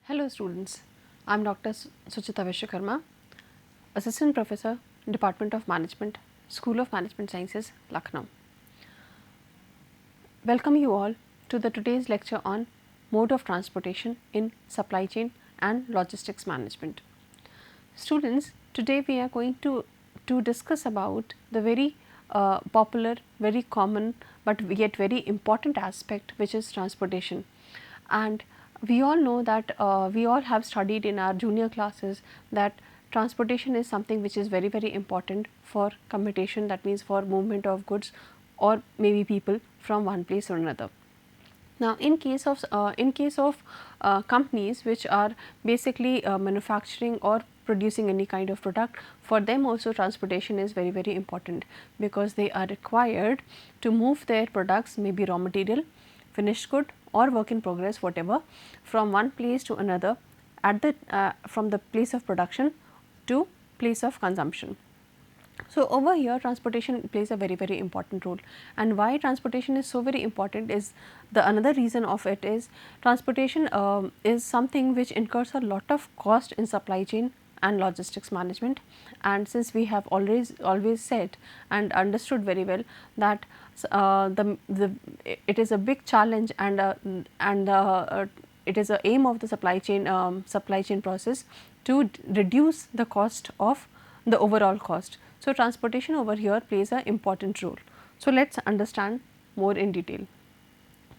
Hello students, I am Dr. Suchita Vishwakarma, Assistant Professor, Department of Management, School of Management Sciences, Lucknow. Welcome you all to the today's lecture on mode of transportation in supply chain and logistics management. Students, today we are going to discuss about the very popular, very common but yet very important aspect, which is transportation. And we all know that we all have studied in our junior classes that transportation is something which is very important for commutation, that means for movement of goods or maybe people from one place or another. Now, in case of companies which are basically manufacturing or producing any kind of product, for them also transportation is very important, because they are required to move their products, maybe raw material, finished good or work in progress, whatever, from one place to another at the from the place of production to place of consumption. So, over here transportation plays a very important role, and why transportation is so very important is the another reason of it is transportation is something which incurs a lot of cost in supply chain and logistics management. And since we have always said and understood very well that it is a big challenge, and it is a aim of the supply chain process to reduce the cost of the overall cost. So, transportation over here plays an important role. So, let us understand more in detail.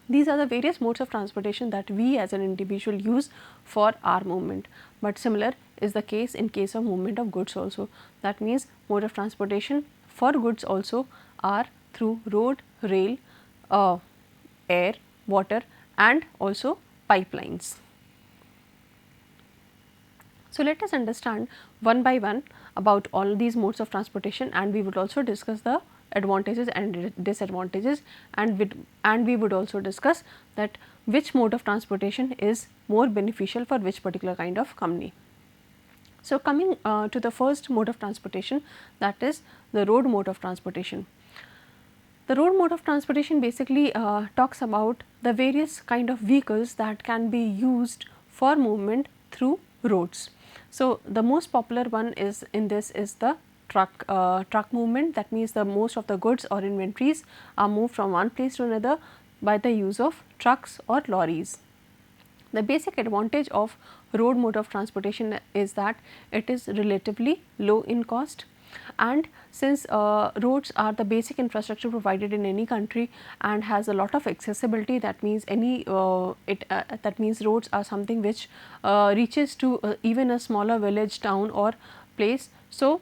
These are the various modes of transportation that we as an individual use for our movement, but similar is the case in case of movement of goods also. That means, mode of transportation for goods also are through road, rail, air, water and also pipelines. So, let us understand one by one about all these modes of transportation, and we would also discuss the advantages and disadvantages, and we would also discuss that which mode of transportation is more beneficial for which particular kind of company. So, coming to the first mode of transportation, that is the road mode of transportation. The road mode of transportation basically talks about the various kind of vehicles that can be used for movement through roads. So, the most popular one is in this is the truck movement. That means, the most of the goods or inventories are moved from one place to another by the use of trucks or lorries. The basic advantage of road mode of transportation is that it is relatively low in cost, and since roads are the basic infrastructure provided in any country and has a lot of accessibility, that means that means roads are something which reaches to even a smaller village, town or place. So,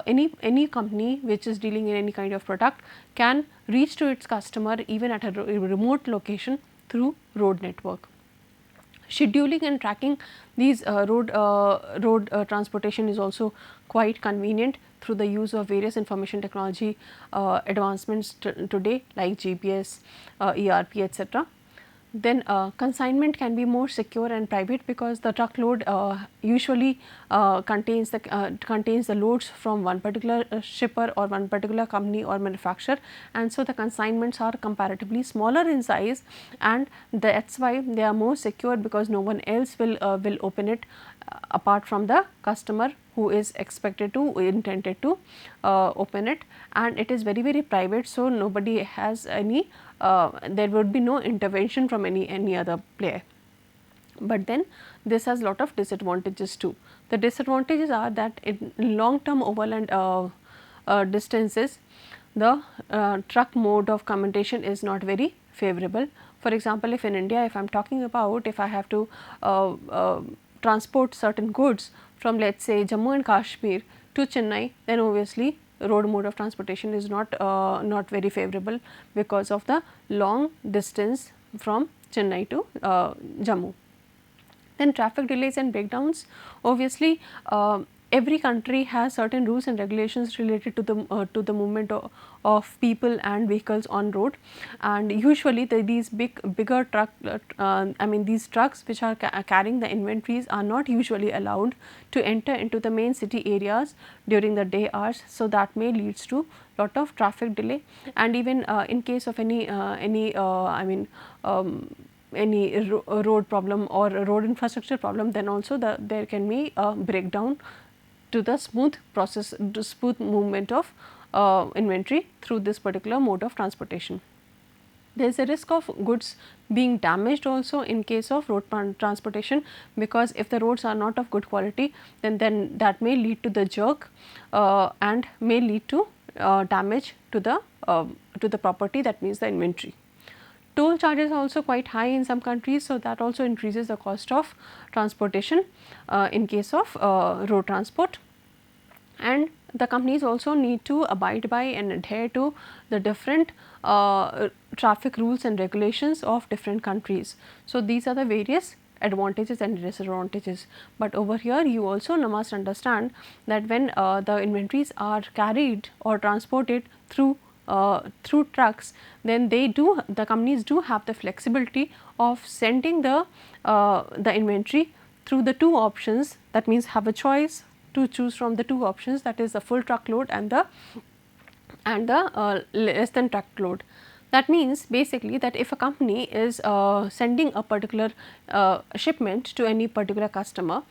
any company which is dealing in any kind of product can reach to its customer even at a remote location through road network. Scheduling and tracking these road transportation is also quite convenient through the use of various information technology advancements today, like GPS, ERP, etc. Then consignment can be more secure and private, because the truckload usually contains the loads from one particular shipper or one particular company or manufacturer, and so the consignments are comparatively smaller in size, and that is why they are more secure, because no one else will open it apart from the customer who is intended to open it, and it is very private. So, nobody has any there would be no intervention from any other player. But then this has lot of disadvantages too. The disadvantages are that in long term overland distances, the truck mode of commutation is not very favorable. For example, if in India, if I am talking about, if I have to transport certain goods from, let us say, Jammu and Kashmir to Chennai, then obviously road mode of transportation is not very favorable, because of the long distance from Chennai to Jammu. Then traffic delays and breakdowns. Obviously, every country has certain rules and regulations related to the movement of people and vehicles on road, and usually these bigger these trucks which are carrying the inventories are not usually allowed to enter into the main city areas during the day hours. So, that may leads to lot of traffic delay, and even in case of any any road problem or a road infrastructure problem, then also there can be a breakdown to the smooth process, to smooth movement of inventory through this particular mode of transportation. There is a risk of goods being damaged also in case of road transportation, because if the roads are not of good quality, then that may lead to the jerk and may lead to damage to the property, that means the inventory. Toll charges are also quite high in some countries, so that also increases the cost of transportation in case of road transport. And the companies also need to abide by and adhere to the different traffic rules and regulations of different countries. So, these are the various advantages and disadvantages, but over here you also must understand that when the inventories are carried or transported through trucks, then the companies do have the flexibility of sending the inventory through the two options, that means have a choice to choose from the two options, that is the full truckload and the less than truckload. That means basically that if a company is sending a particular shipment to any particular customer,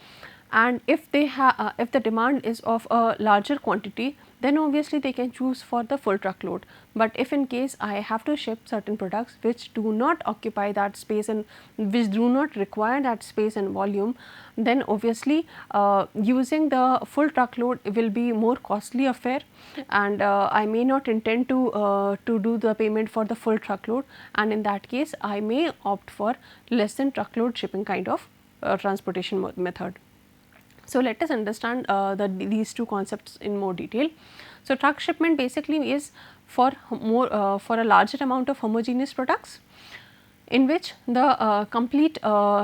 and if they have if the demand is of a larger quantity, then obviously they can choose for the full truckload. But if in case I have to ship certain products which do not occupy that space and which do not require that space and volume, then obviously using the full truckload will be more costly affair, and I may not intend to do the payment for the full truckload, and in that case I may opt for less than truckload shipping kind of transportation method. So, let us understand these two concepts in more detail. So, truck shipment basically is for for a larger amount of homogeneous products, in which the complete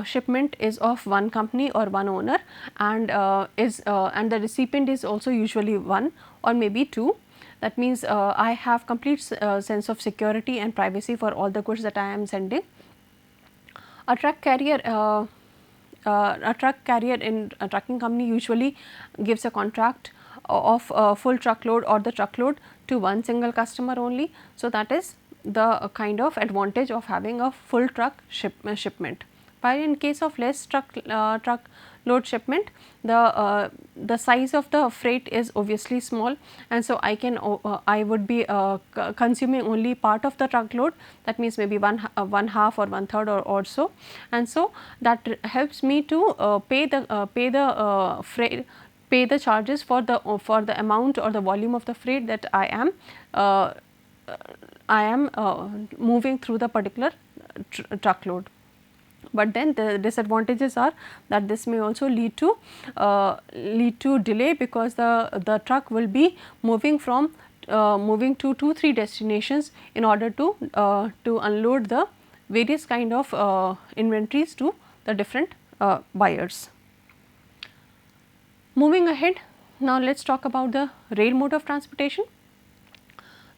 shipment is of one company or one owner, and and the recipient is also usually one or maybe two. That means I have complete sense of security and privacy for all the goods that I am sending. A truck carrier in a trucking company usually gives a contract of full truckload or the truckload to one single customer only. So, that is the kind of advantage of having a full truck shipment. While in case of less truckload shipment, the size of the freight is obviously small, and so I would be consuming only part of the truckload, that means maybe one half or one third or so, and so that helps me to pay the charges for the amount or the volume of the freight that I am moving through the particular truckload. But then the disadvantages are that this may also lead to delay, because the truck will be moving to 2-3 destinations in order to unload the various kind of inventories to the different buyers. Moving ahead, now let us talk about the rail mode of transportation.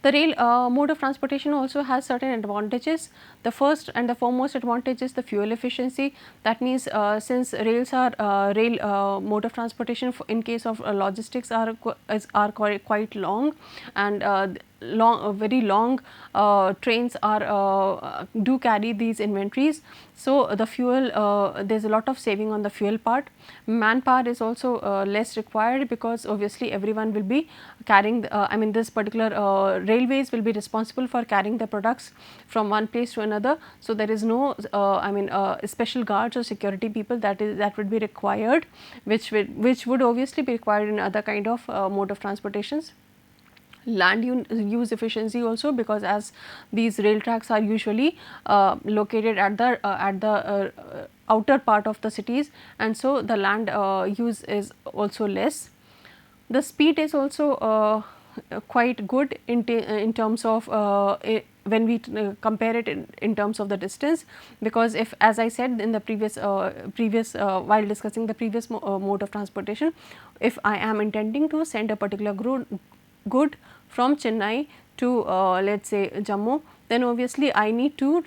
The rail mode of transportation also has certain advantages. The first and the foremost advantage is the fuel efficiency. That means since rail mode of transportation in case of logistics are quite long, and very long trains do carry these inventories. So, the fuel there is a lot of saving on the fuel part. Manpower is also less required, because obviously everyone will be carrying this particular railways will be responsible for carrying the products from one place to another. So, there is no special guards or security people that would be required, which would obviously be required in other kind of mode of transportations. Land use efficiency also, because as these rail tracks are usually located at the outer part of the cities, and so the land use is also less. The speed is also quite good in terms of when we compare it in terms of the distance, because if, as I said in the previous while discussing the previous mode of transportation, if I am intending to send a particular good from Chennai to let us say Jammu, then obviously I need to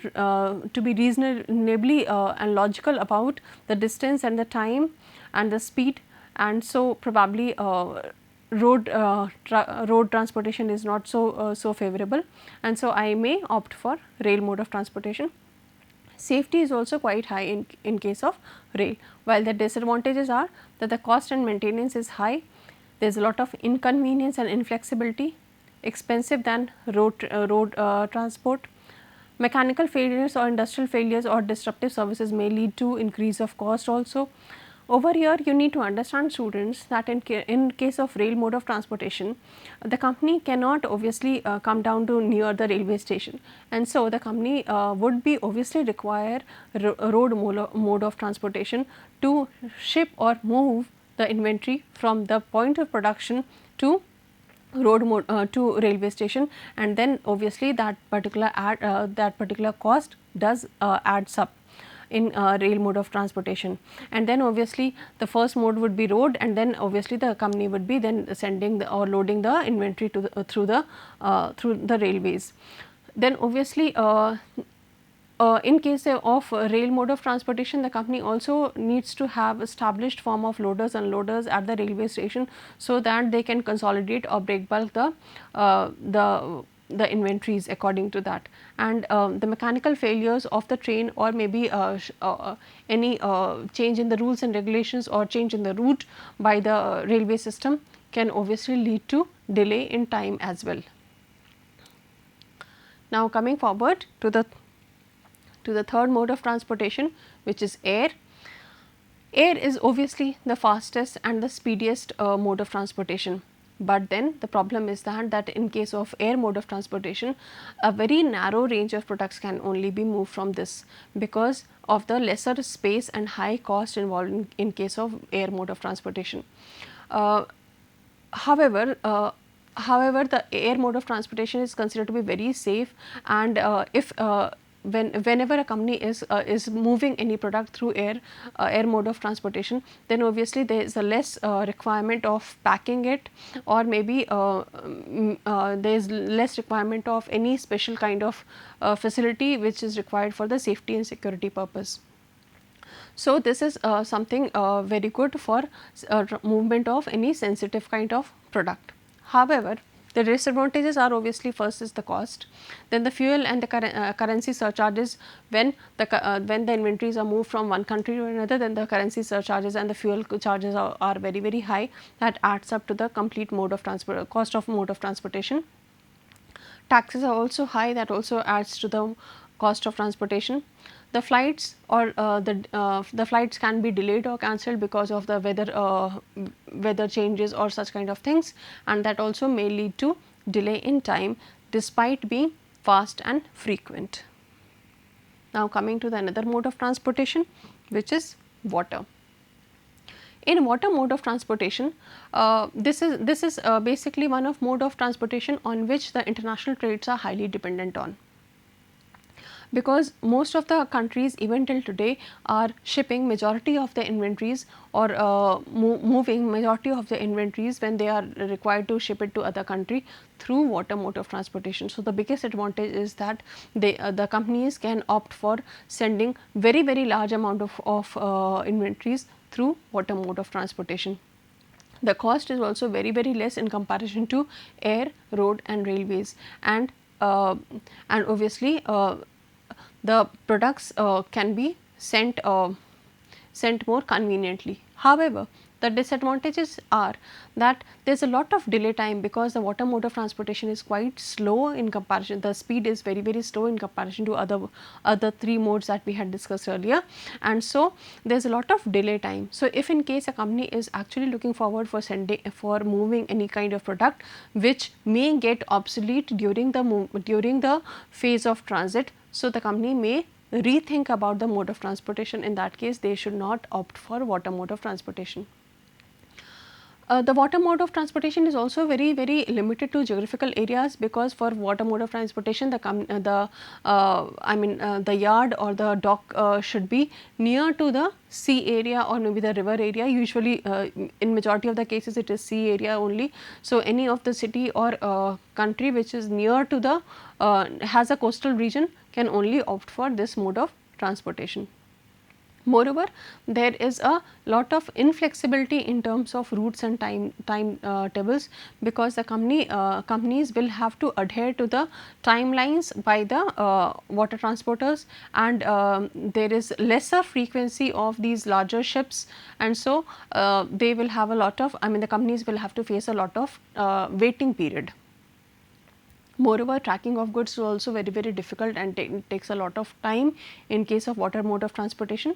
be reasonably and logical about the distance and the time and the speed, and so probably road transportation is not so favorable, and so I may opt for rail mode of transportation. Safety is also quite high in case of rail, while the disadvantages are that the cost and maintenance is high, there is a lot of inconvenience and inflexibility, expensive than road transport. Mechanical failures or industrial failures or disruptive services may lead to increase of cost also. Over here you need to understand, students, that in case of rail mode of transportation, the company cannot obviously come down to near the railway station, and so the company would be obviously require road mode of transportation to ship or move the inventory from the point of production to road mode to railway station, and then obviously that particular cost does adds up in rail mode of transportation. And then obviously the first mode would be road, and then obviously the company would be then sending or loading the inventory to through the railways. Then obviously in case of rail mode of transportation, the company also needs to have established form of loaders and unloaders at the railway station, so that they can consolidate or break bulk the inventories according to that. And the mechanical failures of the train, or maybe any change in the rules and regulations or change in the route by the railway system, can obviously lead to delay in time as well. Now coming forward to the third mode of transportation, which is air. Air is obviously the fastest and the speediest mode of transportation, but then the problem is that in case of air mode of transportation, a very narrow range of products can only be moved from this, because of the lesser space and high cost involved in case of air mode of transportation. However, the air mode of transportation is considered to be very safe, and if whenever a company is moving any product through air mode of transportation, then obviously there is a less requirement of packing it, or maybe there is less requirement of any special kind of facility which is required for the safety and security purpose. So this is something very good for movement of any sensitive kind of product. However, the disadvantages are obviously, first is the cost, then the fuel and the currency surcharges. When the inventories are moved from one country to another, then the currency surcharges and the fuel charges are very high. That adds up to the complete mode of transport, cost of mode of transportation. Taxes are also high, that also adds to the cost of transportation. The flights or the flights can be delayed or cancelled because of the weather changes or such kind of things, and that also may lead to delay in time despite being fast and frequent. Now coming to the another mode of transportation, which is water. In water mode of transportation, this is basically one of mode of transportation on which the international trades are highly dependent on, because most of the countries even till today are shipping majority of the inventories, or moving majority of the inventories when they are required to ship it to other country through water mode of transportation. So the biggest advantage is that the companies can opt for sending very large amount of inventories through water mode of transportation. The cost is also very less in comparison to air, road and railways, and obviously the products can be sent more conveniently. However, the disadvantages are that there is a lot of delay time, because the water mode of transportation is quite slow in comparison. The speed is very slow in comparison to other three modes that we had discussed earlier, and so there is a lot of delay time. So if in case a company is actually looking forward for moving any kind of product which may get obsolete during the phase of transit, so the company may rethink about the mode of transportation. In that case, they should not opt for water mode of transportation. The water mode of transportation is also very limited to geographical areas, because for water mode of transportation the yard or the dock should be near to the sea area or maybe the river area. Usually in majority of the cases it is sea area only. So any of the city or country which is near to the has a coastal region can only opt for this mode of transportation. Moreover, there is a lot of inflexibility in terms of routes and time tables, because the companies will have to adhere to the timelines by the water transporters, and there is lesser frequency of these larger ships, and so they will have a lot of, I mean, the companies will have to face a lot of waiting period. Moreover, tracking of goods is also very difficult and takes a lot of time in case of water mode of transportation.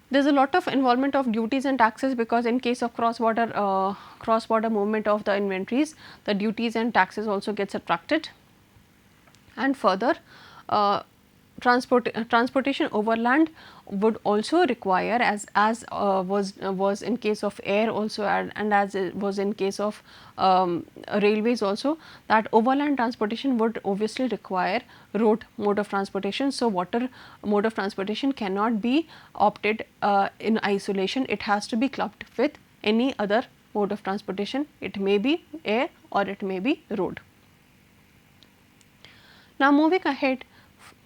There is a lot of involvement of duties and taxes, because in case of cross border movement of the inventories, the duties and taxes also get subtracted. And further, transportation overland would also require, as was in case of air also, and as it was in case of railways also, that overland transportation would obviously require road mode of transportation. So, water mode of transportation cannot be opted in isolation, it has to be clubbed with any other mode of transportation. It may be air or it may be road. Now, moving ahead,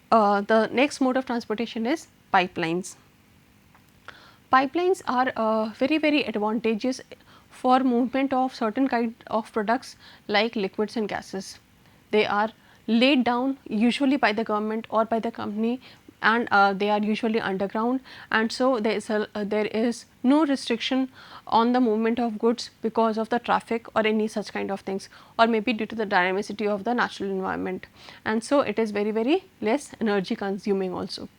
the next mode of transportation is pipelines. Pipelines are very advantageous for movement of certain kind of products like liquids and gases. They are laid down usually by the government or by the company, and they are usually underground, and so there is no restriction on the movement of goods because of the traffic or any such kind of things, or maybe due to the dynamicity of the natural environment, and so it is very less energy consuming also.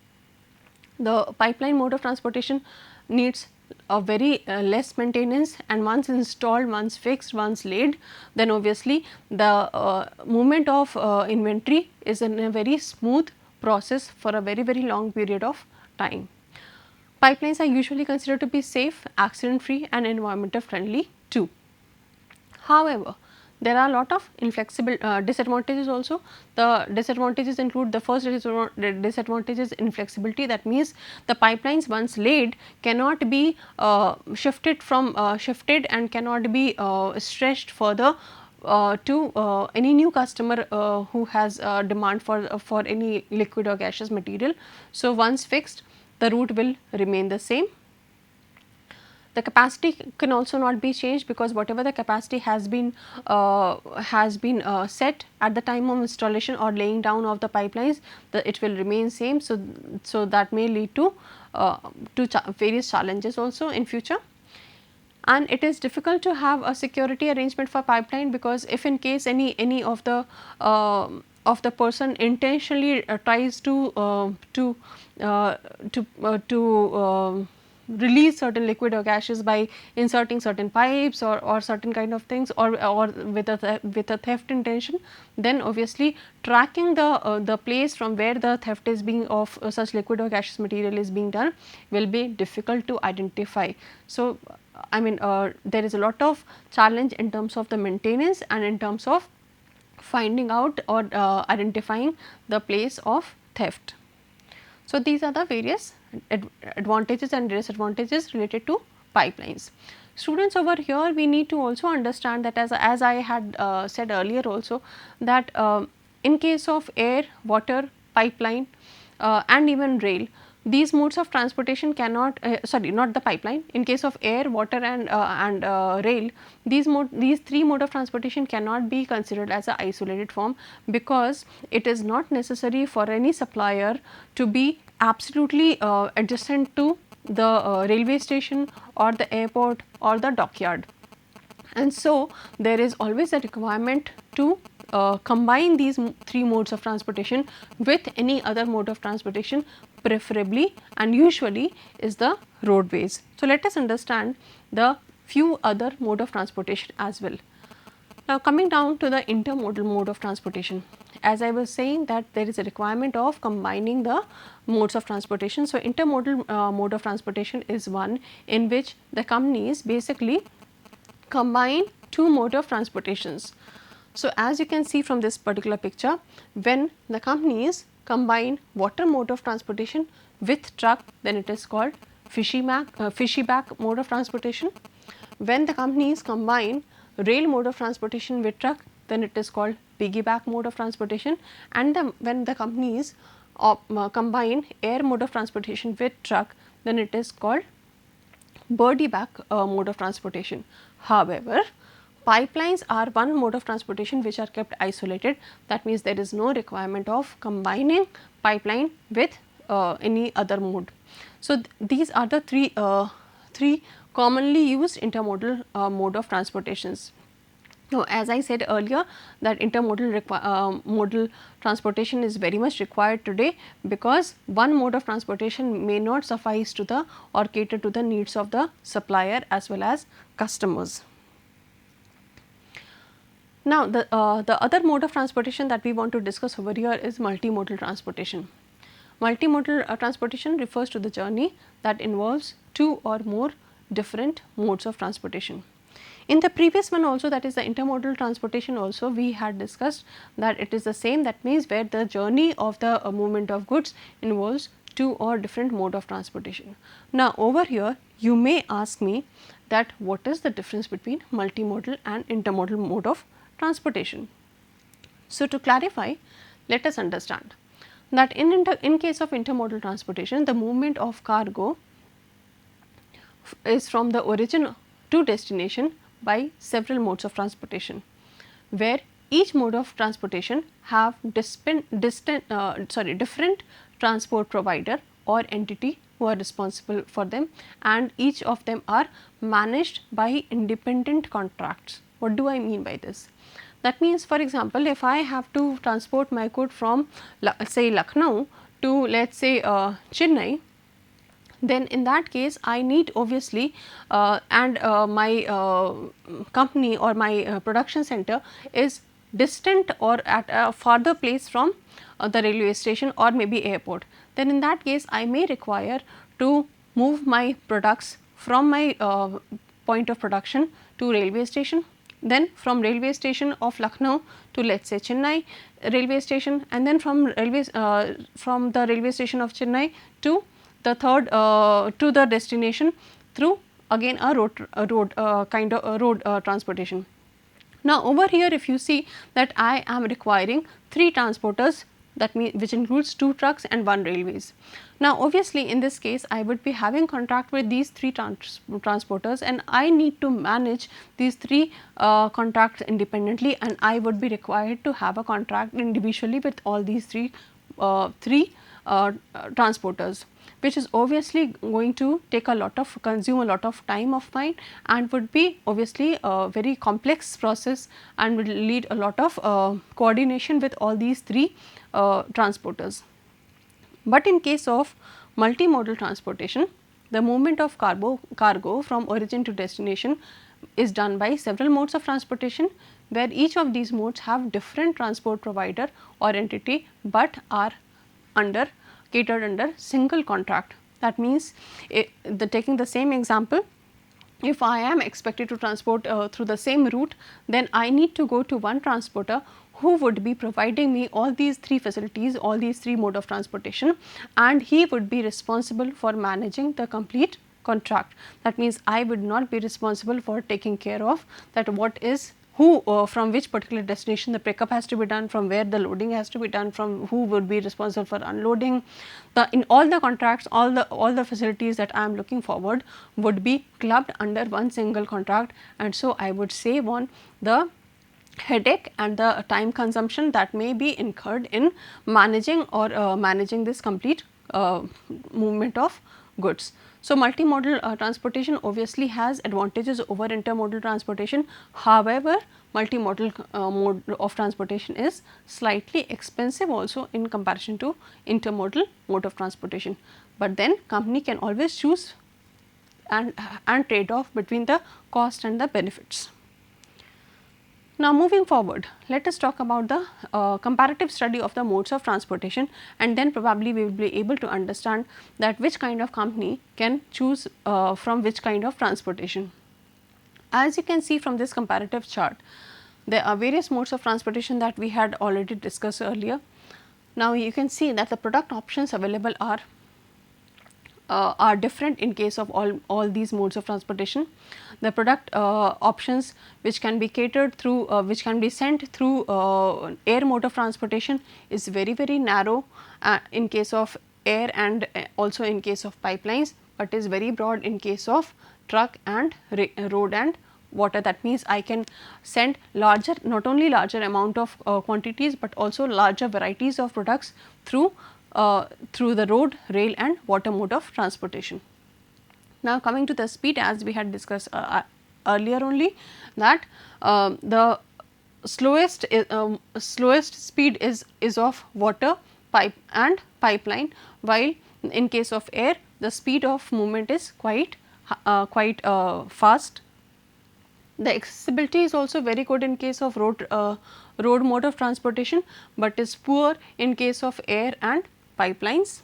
The pipeline mode of transportation needs a very less maintenance, and once installed, once fixed, once laid, then obviously the movement of inventory is in a very smooth process for a very long period of time. Pipelines are usually considered to be safe, accident free and environmental friendly too. However, there are a lot of inflexible disadvantages also. The disadvantages include, the first disadvantage is inflexibility. That means the pipelines once laid cannot be shifted and cannot be stretched further to any new customer who has demand for any liquid or gaseous material. So, once fixed, the route will remain the same. The capacity can also not be changed, because whatever the capacity has been set at the time of installation or laying down of the pipelines, it will remain same. So that may lead to various challenges also in future. And it is difficult to have a security arrangement for pipeline, because if in case any of the person intentionally tries to release certain liquid or gases by inserting certain pipes or certain kind of things, or with a theft intention, then obviously tracking the place from where the theft is being of such liquid or gaseous material is being done will be difficult to identify. So, I mean, there is a lot of challenge in terms of the maintenance and in terms of finding out or identifying the place of theft. So, these are the various advantages and disadvantages related to pipelines. Students, over here we need to also understand that, as I had said earlier also, that in case of air, water, pipeline and even rail, these modes of transportation cannot sorry, not the pipeline, in case of air, water and rail, these three mode of transportation cannot be considered as a isolated form, because it is not necessary for any supplier to be absolutely adjacent to the railway station or the airport or the dockyard. And so, there is always a requirement to combine these three modes of transportation with any other mode of transportation, preferably and usually is the roadways. So, let us understand the few other mode of transportation as well. Now, coming down to the intermodal mode of transportation, as I was saying that there is a requirement of combining the modes of transportation. So, intermodal mode of transportation is one in which the companies basically combine two mode of transportations. So, as you can see from this particular picture, when the companies combine water mode of transportation with truck, then it is called fishy-back mode of transportation. When the companies combine rail mode of transportation with truck, then it is called piggyback mode of transportation. And when the companies combine air mode of transportation with truck, then it is called Birdie-back mode of transportation. However, pipelines are one mode of transportation which are kept isolated. That means there is no requirement of combining pipeline with any other mode. So, these are the three commonly used intermodal mode of transportations. Now, as I said earlier that intermodal modal transportation is very much required today, because one mode of transportation may not suffice to the or cater to the needs of the supplier as well as customers. Now, the other mode of transportation that we want to discuss over here is multimodal transportation. Multimodal transportation refers to the journey that involves two or more different modes of transportation. In the previous one also, that is the intermodal transportation also, we had discussed that it is the same, that means where the journey of the movement of goods involves two or different mode of transportation. Now, over here you may ask me that what is the difference between multimodal and intermodal mode of transportation. So, to clarify, let us understand that in case of intermodal transportation, the movement of cargo is from the origin to destination by several modes of transportation, where each mode of transportation have different transport provider or entity who are responsible for them, and each of them are managed by independent contracts. What do I mean by this? That means, for example, if I have to transport my good from say Lucknow to let us say Chennai, then in that case I need obviously my company or my production center is distant or at a farther place from the railway station or maybe airport. Then in that case I may require to move my products from my point of production to railway station, then from railway station of Lucknow to let us say Chennai railway station, and then from the railway station of Chennai to the third to the destination through again a road transportation. Now, over here if you see that I am requiring 3 transporters, that means which includes 2 trucks and 1 railways. Now, obviously in this case I would be having contract with these 3 transporters, and I need to manage these 3 contracts independently, and I would be required to have a contract individually with all these 3 transporters, which is obviously going to take consume a lot of time of mine, and would be obviously a very complex process and will lead a lot of coordination with all these 3 transporters. But in case of multimodal transportation, the movement of cargo from origin to destination is done by several modes of transportation, where each of these modes have different transport provider or entity, but are catered under single contract. That means, taking the same example, if I am expected to transport through the same route, then I need to go to one transporter who would be providing me all these 3 facilities, all these 3 mode of transportation, and he would be responsible for managing the complete contract. That means, I would not be responsible for taking care of that from which particular destination the pickup has to be done, from where the loading has to be done, from who would be responsible for unloading. In all the contracts, all the facilities that I am looking forward would be clubbed under one single contract, and so I would save on the headache and the time consumption that may be incurred in managing this complete movement of goods. So, multimodal transportation obviously has advantages over intermodal transportation. However, multimodal mode of transportation is slightly expensive also in comparison to intermodal mode of transportation, but then company can always choose and trade off between the cost and the benefits. Now, moving forward, let us talk about the comparative study of the modes of transportation, and then probably we will be able to understand that which kind of company can choose from which kind of transportation. As you can see from this comparative chart, there are various modes of transportation that we had already discussed earlier. Now, you can see that the product options available are different in case of all these modes of transportation. The product options which can be catered through which can be sent through air mode of transportation is very narrow in case of air, and also in case of pipelines. but is very broad in case of truck and road and water. That means I can send larger, not only larger amount of quantities, but also larger varieties of products through the road, rail and water mode of transportation. Now coming to the speed, as we had discussed earlier only, that the slowest speed is of water, pipe and pipeline, while in case of air the speed of movement is quite fast. The accessibility is also very good in case of road mode of transportation, but is poor in case of air and pipelines.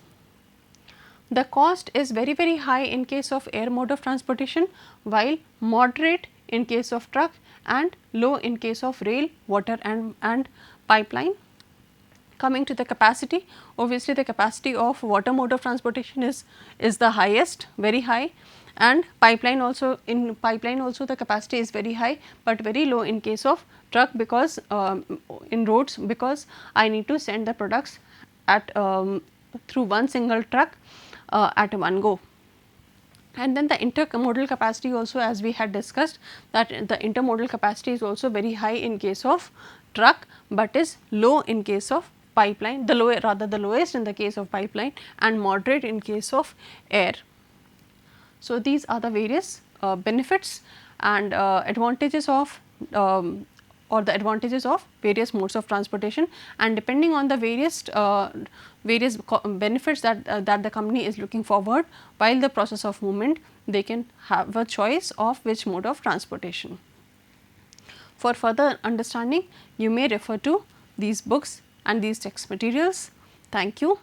The cost is very high in case of air mode of transportation, while moderate in case of truck and low in case of rail, water and pipeline. Coming to the capacity, obviously the capacity of water mode of transportation is the highest, very high, and pipeline also, in pipeline also the capacity is very high, but very low in case of truck, because in roads, because I need to send the products at through one single truck at one go. And then the intermodal capacity also, as we had discussed, that the intermodal capacity is also very high in case of truck, but is low in case of pipeline, the lowest in the case of pipeline and moderate in case of air. So, these are the various benefits and advantages of or the advantages of various modes of transportation, and depending on the various benefits that the company is looking forward while the process of movement, they can have a choice of which mode of transportation. For further understanding, you may refer to these books and these text materials. Thank you.